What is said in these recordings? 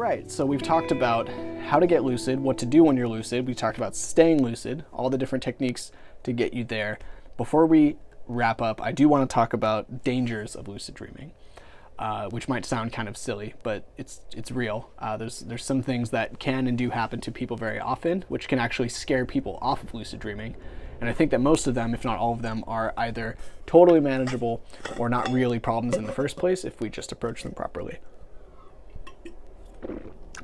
right, so we've talked about how to get lucid, what to do when you're lucid. We talked about staying lucid, all the different techniques to get you there. Before we wrap up, I do want to talk about dangers of lucid dreaming, which might sound kind of silly, but it's real. There's some things that can and do happen to people very often, which can actually scare people off of lucid dreaming. And I think that most of them, if not all of them, are either totally manageable or not really problems in the first place if we just approach them properly.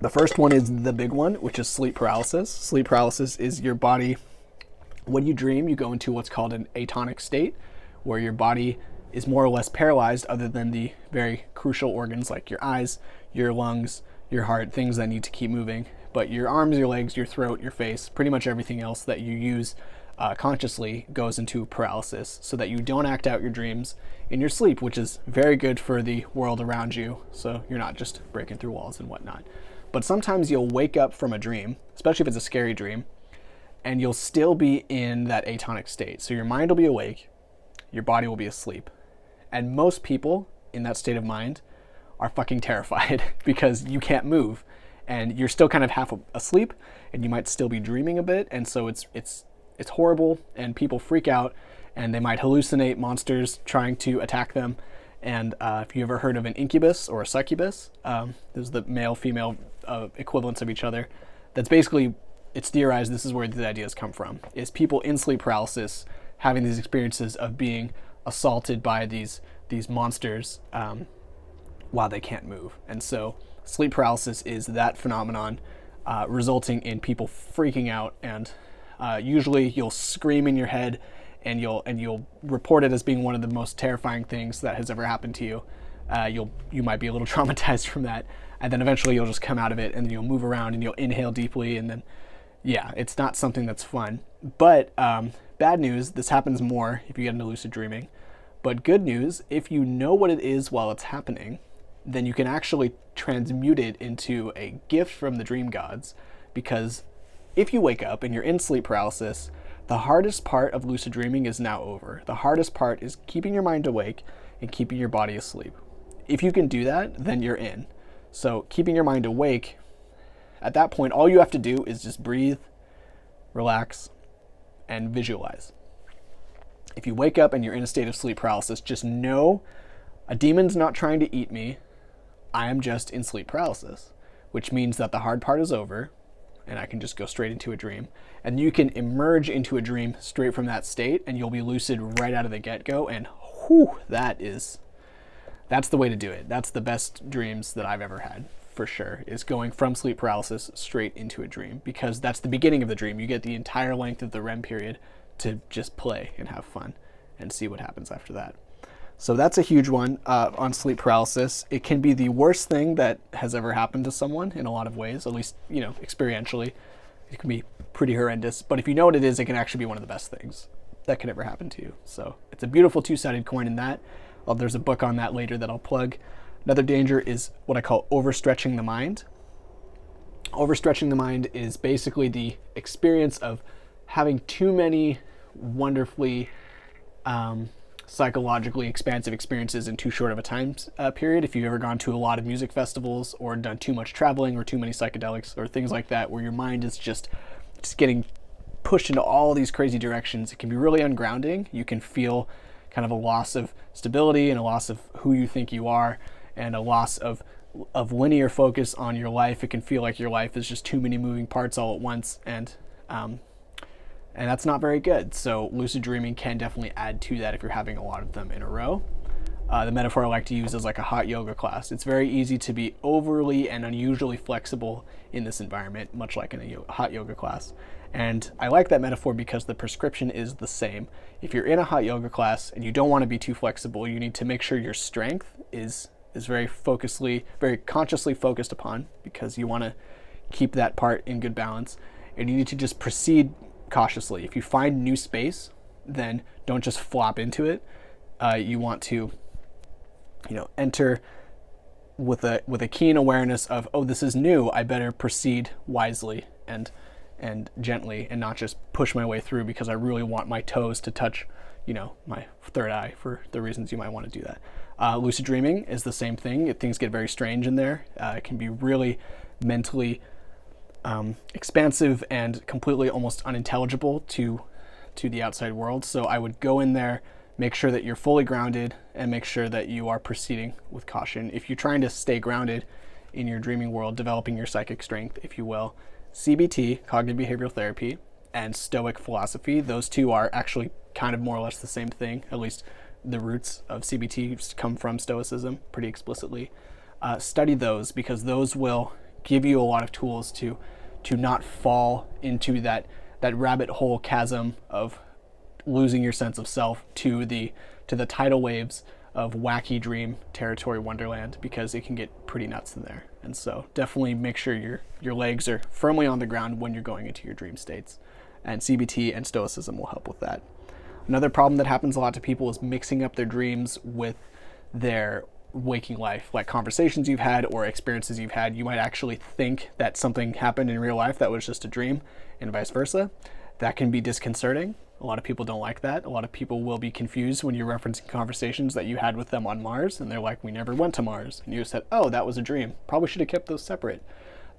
The first one is the big one, which is sleep paralysis. Sleep paralysis is your body, when you dream, you go into what's called an atonic state, where your body is more or less paralyzed other than the very crucial organs like your eyes, your lungs, your heart, things that need to keep moving. But your arms, your legs, your throat, your face, pretty much everything else that you use consciously goes into paralysis so that you don't act out your dreams in your sleep, which is very good for the world around you, so you're not just breaking through walls and whatnot. But sometimes you'll wake up from a dream, especially if it's a scary dream, and you'll still be in that atonic state. So your mind will be awake, your body will be asleep. And most people in that state of mind are fucking terrified because you can't move and you're still kind of half asleep and you might still be dreaming a bit. And so it's horrible and people freak out and they might hallucinate monsters trying to attack them. And if you ever heard of an incubus or a succubus, those are the male, female equivalents of each other. That's basically, it's theorized this is where the ideas come from, is people in sleep paralysis having these experiences of being assaulted by these monsters while they can't move. And so sleep paralysis is that phenomenon resulting in people freaking out, and usually you'll scream in your head and you'll report it as being one of the most terrifying things that has ever happened to you. You might be a little traumatized from that, and then eventually you'll just come out of it and you'll move around and you'll inhale deeply, and then it's not something that's fun. But bad news, this happens more if you get into lucid dreaming. But good news, if you know what it is while it's happening, then you can actually transmute it into a gift from the dream gods. Because if you wake up and you're in sleep paralysis, the hardest part of lucid dreaming is now over. The hardest part is keeping your mind awake and keeping your body asleep. If you can do that, then you're in. So keeping your mind awake, at that point, all you have to do is just breathe, relax, and visualize. If you wake up and you're in a state of sleep paralysis, just know a demon's not trying to eat me. I am just in sleep paralysis, which means that the hard part is over and I can just go straight into a dream. And you can emerge into a dream straight from that state and you'll be lucid right out of the get-go. And whew, that's the way to do it. That's the best dreams that I've ever had, for sure, is going from sleep paralysis straight into a dream, because that's the beginning of the dream. You get the entire length of the REM period to just play and have fun and see what happens after that. So that's a huge one on sleep paralysis. It can be the worst thing that has ever happened to someone in a lot of ways, at least, experientially. It can be pretty horrendous, but if you know what it is, it can actually be one of the best things that can ever happen to you. So it's a beautiful two-sided coin in that. There's a book on that later that I'll plug. Another danger is what I call overstretching the mind. Overstretching the mind is basically the experience of having too many wonderfully psychologically expansive experiences in too short of a time period. If you've ever gone to a lot of music festivals or done too much traveling or too many psychedelics or things like that, where your mind is just getting pushed into all these crazy directions, it can be really ungrounding. You can feel kind of a loss of stability and a loss of who you think you are, and a loss of linear focus on your life. It can feel like your life is just too many moving parts all at once, and that's not very good. So lucid dreaming can definitely add to that if you're having a lot of them in a row. The metaphor I like to use is like a hot yoga class. It's very easy to be overly and unusually flexible in this environment, much like in a hot yoga class. And I like that metaphor because the prescription is the same. If you're in a hot yoga class and you don't want to be too flexible, you need to make sure your strength is very consciously focused upon, because you want to keep that part in good balance. And you need to just proceed cautiously. If you find new space, then don't just flop into it. You want to, enter with a keen awareness of, oh, this is new. I better proceed wisely and gently, and not just push my way through because I really want my toes to touch, my third eye, for the reasons you might want to do that. Lucid dreaming is the same thing. Things get very strange in there. It can be really mentally expansive and completely almost unintelligible to the outside world. So I would go in there, make sure that you're fully grounded, and make sure that you are proceeding with caution. If you're trying to stay grounded in your dreaming world, developing your psychic strength, if you will, CBT, cognitive behavioral therapy, and Stoic philosophy, those two are actually kind of more or less the same thing. At least the roots of CBT come from Stoicism pretty explicitly. Study those, because those will give you a lot of tools to not fall into that rabbit hole chasm of losing your sense of self to the tidal waves of wacky dream territory wonderland, because it can get pretty nuts in there. And so definitely make sure your legs are firmly on the ground when you're going into your dream states, and CBT and Stoicism will help with that. Another problem that happens a lot to people is mixing up their dreams with their waking life, like conversations you've had or experiences you've had. You might actually think that something happened in real life that was just a dream, and vice versa. That can be disconcerting. A lot of people don't like that. A lot of people will be confused when you're referencing conversations that you had with them on Mars, and they're like, we never went to Mars. And you said, oh, that was a dream. Probably should have kept those separate.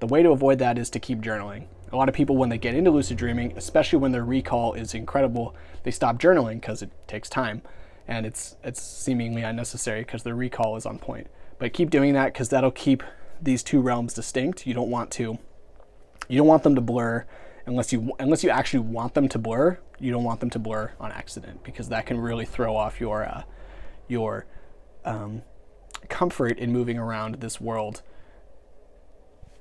The way to avoid that is to keep journaling. A lot of people, when they get into lucid dreaming, especially when their recall is incredible, they stop journaling because it takes time, and it's seemingly unnecessary because their recall is on point. But keep doing that, because that'll keep these two realms distinct. You don't want them to blur unless you actually want them to blur. You don't want them to blur on accident, because that can really throw off your comfort in moving around this world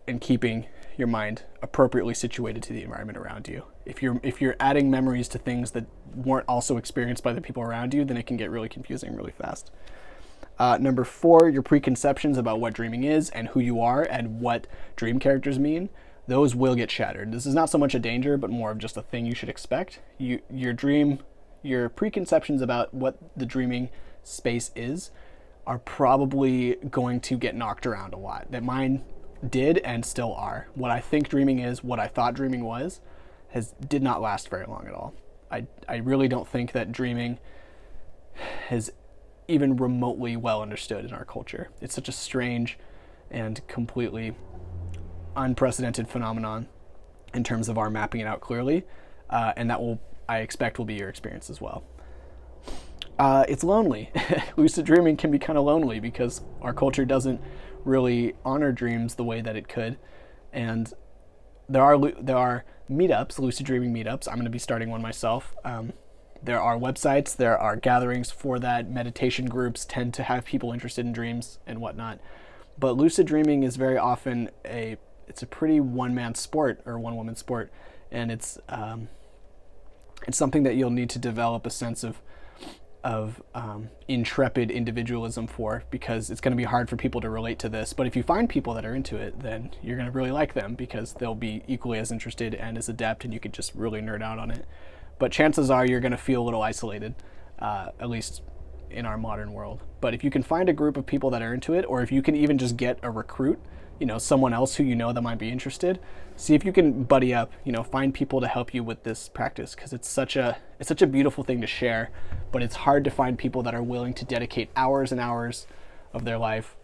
and keeping your mind appropriately situated to the environment around you. If you're adding memories to things that weren't also experienced by the people around you, then it can get really confusing really fast. Number 4, your preconceptions about what dreaming is and who you are and what dream characters mean, those will get shattered. This is not so much a danger, but more of just a thing you should expect. Your preconceptions about what the dreaming space is are probably going to get knocked around a lot. That mine did and still are. What I think dreaming is, what I thought dreaming was, did not last very long at all. I really don't think that dreaming is even remotely well understood in our culture. It's such a strange and completely unprecedented phenomenon in terms of our mapping it out clearly, and that I expect will be your experience as well. It's lonely. Lucid dreaming can be kind of lonely because our culture doesn't really honor dreams the way that it could, and there are meetups, lucid dreaming meetups. I'm going to be starting one myself. There are websites, there are gatherings for that. Meditation groups tend to have people interested in dreams and whatnot, but lucid dreaming is very often it's a pretty one-man sport or one-woman sport, and it's something that you'll need to develop a sense of intrepid individualism for, because it's going to be hard for people to relate to this. But if you find people that are into it, then you're going to really like them, because they'll be equally as interested and as adept, and you could just really nerd out on it. But chances are you're going to feel a little isolated, at least in our modern world. But if you can find a group of people that are into it, or if you can even just get a recruit, someone else who that might be interested, see if you can buddy up, find people to help you with this practice, because it's such a beautiful thing to share, but it's hard to find people that are willing to dedicate hours and hours of their life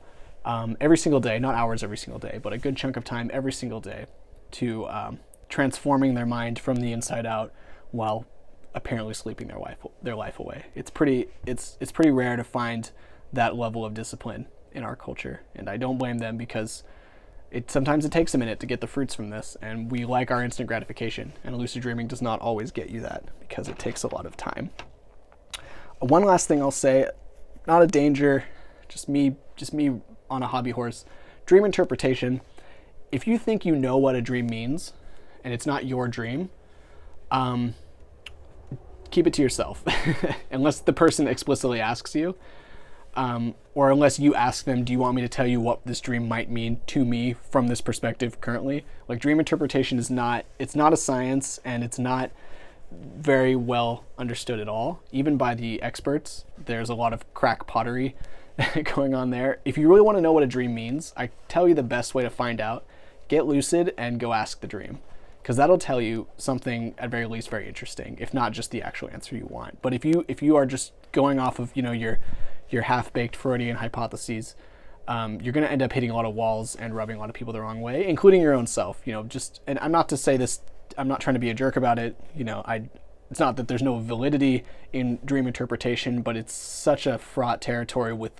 every single day, not hours every single day, but a good chunk of time every single day to transforming their mind from the inside out while apparently sleeping their life away. It's pretty rare to find that level of discipline in our culture, and I don't blame them, because sometimes it takes a minute to get the fruits from this, and we like our instant gratification, and lucid dreaming does not always get you that, because it takes a lot of time. One last thing I'll say, not a danger, just me on a hobby horse. Dream interpretation. If you think you know what a dream means and it's not your dream, keep it to yourself unless the person explicitly asks you. Or unless you ask them, do you want me to tell you what this dream might mean to me from this perspective currently? Like, dream interpretation it's not a science, and it's not very well understood at all. Even by the experts, there's a lot of crack pottery going on there. If you really want to know what a dream means, I tell you the best way to find out: get lucid and go ask the dream, because that'll tell you something at very least very interesting, if not just the actual answer you want. But if you are just going off of your half-baked Freudian hypotheses, you're going to end up hitting a lot of walls and rubbing a lot of people the wrong way, including your own self. And I'm not to say this, I'm not trying to be a jerk about it. It's not that there's no validity in dream interpretation, but it's such a fraught territory with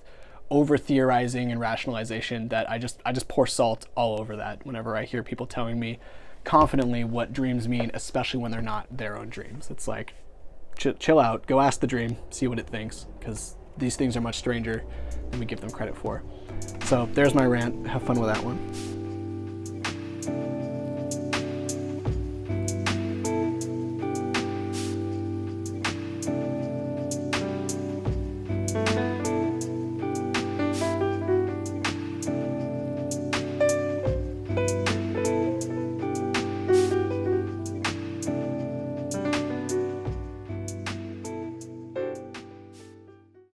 over theorizing and rationalization that I just pour salt all over that whenever I hear people telling me confidently what dreams mean, especially when they're not their own dreams. It's like, chill out, go ask the dream, see what it thinks, because these things are much stranger than we give them credit for. So there's my rant. Have fun with that one.